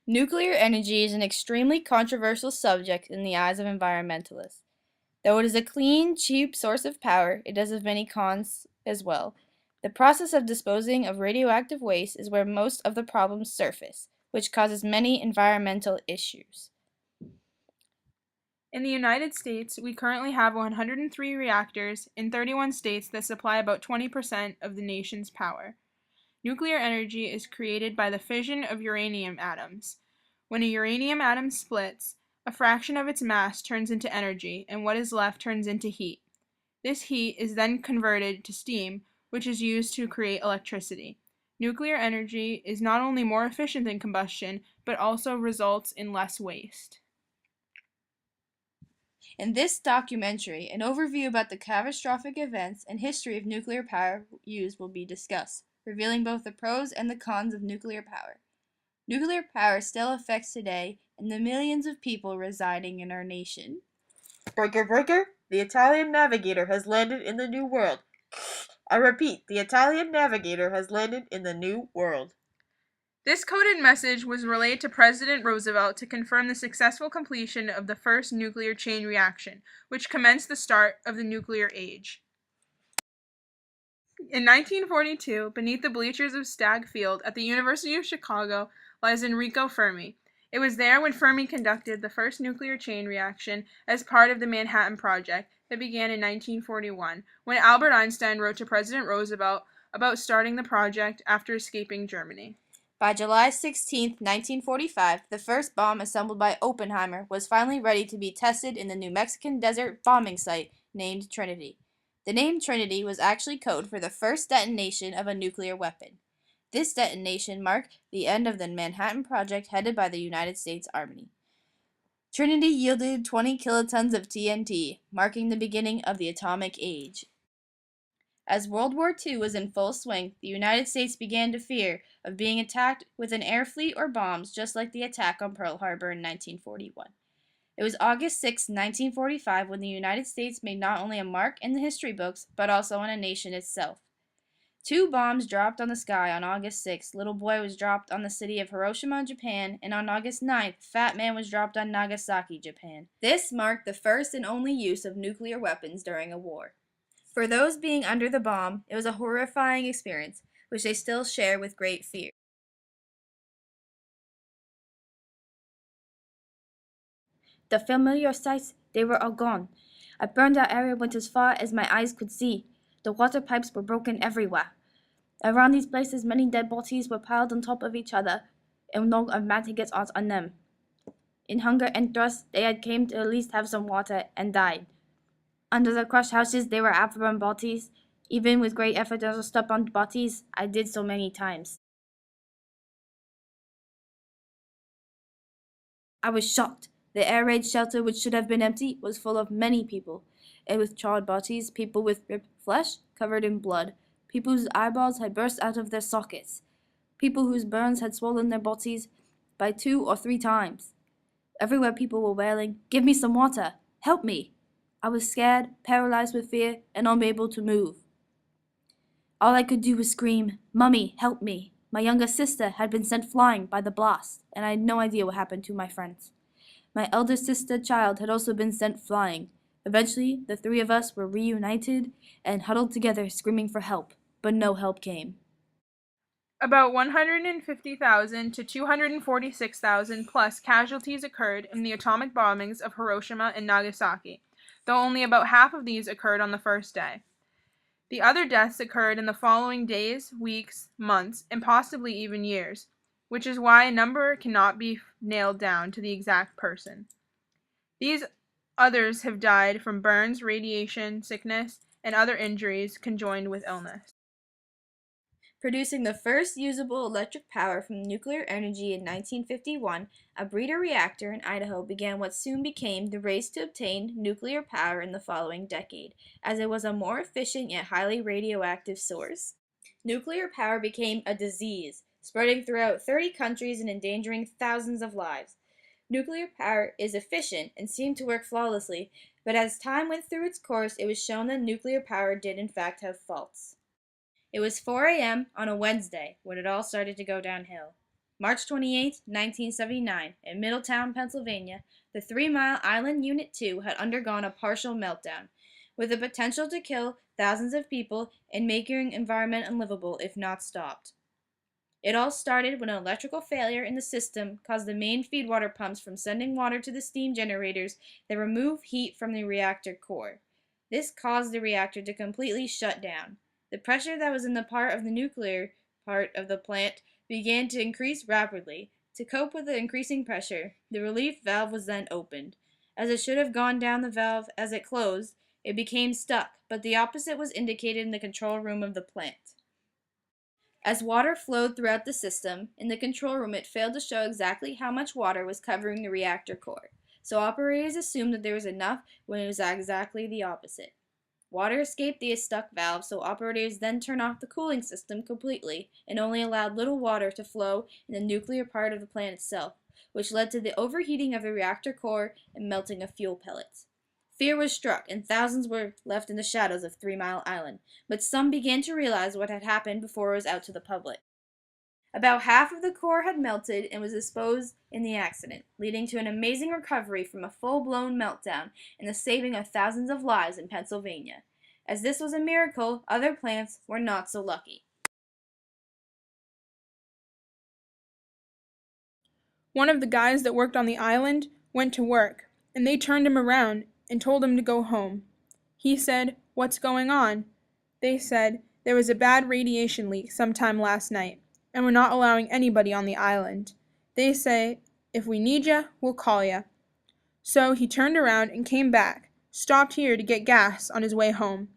Nuclear energy is an extremely controversial subject in the eyes of environmentalists. Though it is a clean, cheap source of power, it does have many cons as well. The process of disposing of radioactive waste is where most of the problems surface, which causes many environmental issues. In the United States, we currently have 103 reactors in 31 states that supply about 20% of the nation's power. Nuclear energy is created by the fission of uranium atoms. When a uranium atom splits, a fraction of its mass turns into energy, and what is left turns into heat. This heat is then converted to steam, which is used to create electricity. Nuclear energy is not only more efficient than combustion, but also results in less waste. In this documentary, an overview about the catastrophic events and history of nuclear power use will be discussed, revealing both the pros and the cons of nuclear power. Nuclear power still affects today and the millions of people residing in our nation. Breaker, breaker, the Italian navigator has landed in the New World. I repeat, the Italian navigator has landed in the New World. This coded message was relayed to President Roosevelt to confirm the successful completion of the first nuclear chain reaction, which commenced the start of the nuclear age. In 1942, beneath the bleachers of Stagg Field at the University of Chicago lies Enrico Fermi. It was there when Fermi conducted the first nuclear chain reaction as part of the Manhattan Project that began in 1941, when Albert Einstein wrote to President Roosevelt about starting the project after escaping Germany. By July 16, 1945, the first bomb assembled by Oppenheimer was finally ready to be tested in the New Mexican desert bombing site named Trinity. The name Trinity was actually code for the first detonation of a nuclear weapon. This detonation marked the end of the Manhattan Project headed by the United States Army. Trinity yielded 20 kilotons of TNT, marking the beginning of the atomic age. As World War II was in full swing, the United States began to fear of being attacked with an air fleet or bombs just like the attack on Pearl Harbor in 1941. It was August 6, 1945 when the United States made not only a mark in the history books, but also on a nation itself. 2 bombs dropped on the sky on August 6. Little Boy was dropped on the city of Hiroshima, Japan, and on August 9th, Fat Man was dropped on Nagasaki, Japan. This marked the first and only use of nuclear weapons during a war. For those being under the bomb, it was a horrifying experience, which they still share with great fear. The familiar sights, they were all gone. I burned that area went as far as my eyes could see. The water pipes were broken everywhere. Around these places, many dead bodies were piled on top of each other, and no maggots on them. In hunger and thirst, they had came to at least have some water and died. Under the crushed houses, there were abandoned bodies. Even with great effort to step on bodies, I did so many times. I was shocked. The air raid shelter, which should have been empty, was full of many people, and with charred bodies, people with ripped flesh covered in blood, people whose eyeballs had burst out of their sockets, people whose burns had swollen their bodies by 2 or 3 times. Everywhere people were wailing, "Give me some water! Help me!" I was scared, paralyzed with fear, and unable to move. All I could do was scream, "Mummy, help me!" My younger sister had been sent flying by the blast, and I had no idea what happened to my friends. My elder sister child had also been sent flying. Eventually, the 3 of us were reunited and huddled together screaming for help, but no help came. About 150,000 to 246,000 plus casualties occurred in the atomic bombings of Hiroshima and Nagasaki, though only about half of these occurred on the first day. The other deaths occurred in the following days, weeks, months, and possibly even years, which is why a number cannot be nailed down to the exact person. These others have died from burns, radiation, sickness, and other injuries conjoined with illness. Producing the first usable electric power from nuclear energy in 1951, a breeder reactor in Idaho began what soon became the race to obtain nuclear power in the following decade, as it was a more efficient yet highly radioactive source. Nuclear power became a disease, spreading throughout 30 countries and endangering thousands of lives. Nuclear power is efficient and seemed to work flawlessly, but as time went through its course, it was shown that nuclear power did in fact have faults. It was 4 a.m. on a Wednesday when it all started to go downhill. March 28, 1979, in Middletown, Pennsylvania, the 3 Mile Island Unit 2 had undergone a partial meltdown, with the potential to kill thousands of people and making environment unlivable if not stopped. It all started when an electrical failure in the system caused the main feed water pumps from sending water to the steam generators that remove heat from the reactor core. This caused the reactor to completely shut down. The pressure that was in the part of the nuclear part of the plant began to increase rapidly. To cope with the increasing pressure, the relief valve was then opened. As it should have gone down the valve as it closed, it became stuck, but the opposite was indicated in the control room of the plant. As water flowed throughout the system, in the control room it failed to show exactly how much water was covering the reactor core, so operators assumed that there was enough when it was exactly the opposite. Water escaped the stuck valve, so operators then turned off the cooling system completely and only allowed little water to flow in the nuclear part of the plant itself, which led to the overheating of the reactor core and melting of fuel pellets. Fear was struck, and thousands were left in the shadows of 3 Mile Island, but some began to realize what had happened before it was out to the public. About half of the core had melted and was exposed in the accident, leading to an amazing recovery from a full-blown meltdown and the saving of thousands of lives in Pennsylvania. As this was a miracle, other plants were not so lucky. One of the guys that worked on the island went to work, and they turned him around and told him to go home. He said, "What's going on?" They said, "There was a bad radiation leak sometime last night, and we're not allowing anybody on the island. They say, if we need ya, we'll call ya." So he turned around and came back, stopped here to get gas on his way home.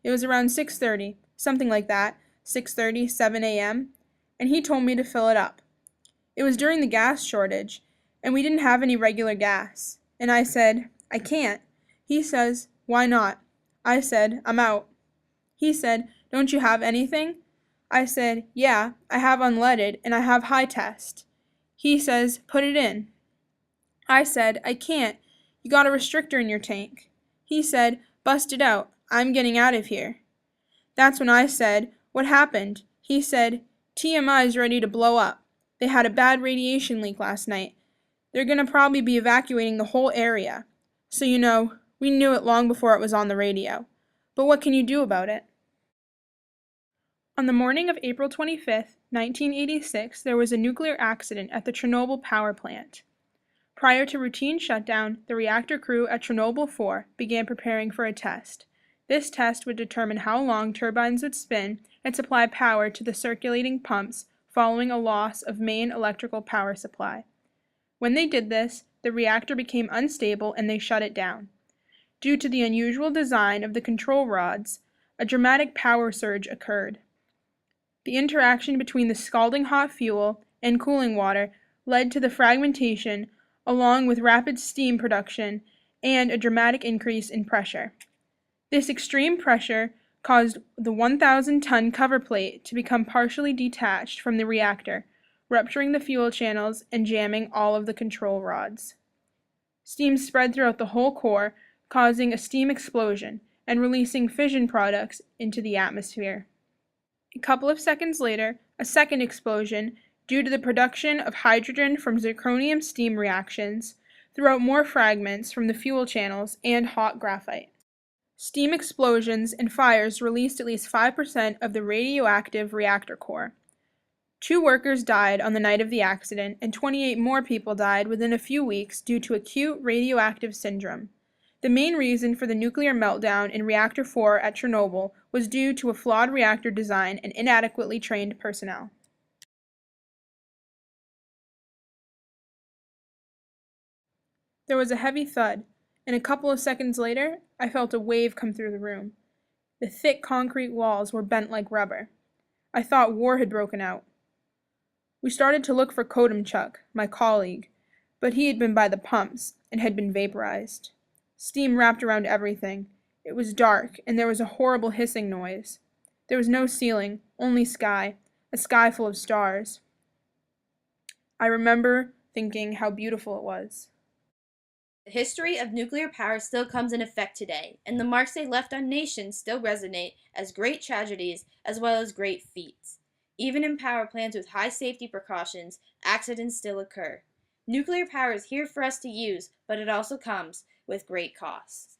It was around 6:30, something like that, 6:30, 7 a.m., and he told me to fill it up. It was during the gas shortage, and we didn't have any regular gas. And I said, "I can't." He says, "Why not?" I said, "I'm out." He said, "Don't you have anything?" I said, "Yeah, I have unleaded, and I have high test." He says, "Put it in." I said, "I can't. You got a restrictor in your tank." He said, "Bust it out. I'm getting out of here." That's when I said, "What happened?" He said, "TMI's ready to blow up. They had a bad radiation leak last night. They're going to probably be evacuating the whole area." So, we knew it long before it was on the radio. But what can you do about it? On the morning of April 25th, 1986, there was a nuclear accident at the Chernobyl power plant. Prior to routine shutdown, the reactor crew at Chernobyl 4 began preparing for a test. This test would determine how long turbines would spin and supply power to the circulating pumps following a loss of main electrical power supply. When they did this, the reactor became unstable and they shut it down. Due to the unusual design of the control rods, a dramatic power surge occurred. The interaction between the scalding hot fuel and cooling water led to the fragmentation, along with rapid steam production and a dramatic increase in pressure. This extreme pressure caused the 1,000-ton cover plate to become partially detached from the reactor, rupturing the fuel channels and jamming all of the control rods. Steam spread throughout the whole core, causing a steam explosion and releasing fission products into the atmosphere. A couple of seconds later, a second explosion, due to the production of hydrogen from zirconium steam reactions, threw out more fragments from the fuel channels and hot graphite. Steam explosions and fires released at least 5% of the radioactive reactor core. 2 workers died on the night of the accident, and 28 more people died within a few weeks due to acute radioactive syndrome. The main reason for the nuclear meltdown in Reactor 4 at Chernobyl was due to a flawed reactor design and inadequately trained personnel. There was a heavy thud, and a couple of seconds later, I felt a wave come through the room. The thick concrete walls were bent like rubber. I thought war had broken out. We started to look for Kodumchuk, my colleague, but he had been by the pumps and had been vaporized. Steam wrapped around everything. It was dark, and there was a horrible hissing noise. There was no ceiling, only sky, a sky full of stars. I remember thinking how beautiful it was. The history of nuclear power still comes in effect today, and the marks they left on nations still resonate as great tragedies as well as great feats. Even in power plants with high safety precautions, accidents still occur. Nuclear power is here for us to use, but it also comes with great costs.